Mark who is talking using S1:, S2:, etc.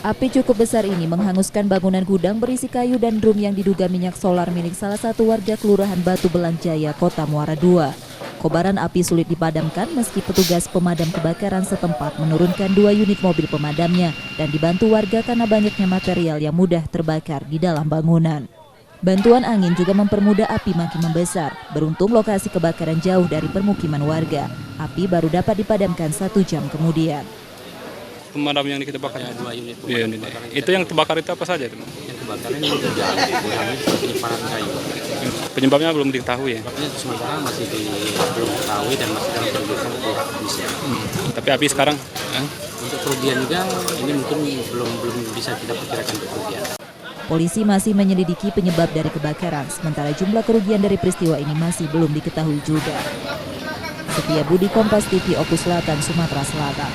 S1: Api cukup besar ini menghanguskan bangunan gudang berisi kayu dan drum yang diduga minyak solar milik salah satu warga Kelurahan Batu Belang Jaya, Kota Muara II. Kobaran api sulit dipadamkan meski petugas pemadam kebakaran setempat menurunkan 2 unit mobil pemadamnya dan dibantu warga karena banyaknya material yang mudah terbakar di dalam bangunan. Bantuan angin juga mempermudah api makin membesar. Beruntung lokasi kebakaran jauh dari permukiman warga. Api baru dapat dipadamkan 1 jam kemudian.
S2: Pemadam yang kita bakar
S3: Ya, 2 unit
S2: iya,
S3: pemadam kebakaran.
S2: itu yang terbakar itu apa saja?
S3: Yang kebakaran ini terjadi penyimpanan kayu.
S2: Penyebabnya belum diketahui ya.
S3: Sebabnya sementara masih belum diketahui dan masih dalam penyelidikan pihak kepolisian.
S2: Tapi api sekarang
S3: Untuk kerugian juga ini mungkin belum bisa kita perkirakan untuk kerugian.
S1: Polisi masih menyelidiki penyebab dari kebakaran, sementara jumlah kerugian dari peristiwa ini masih belum diketahui juga. Setia Budi, Kompas TV, Oku Selatan, Sumatera Selatan.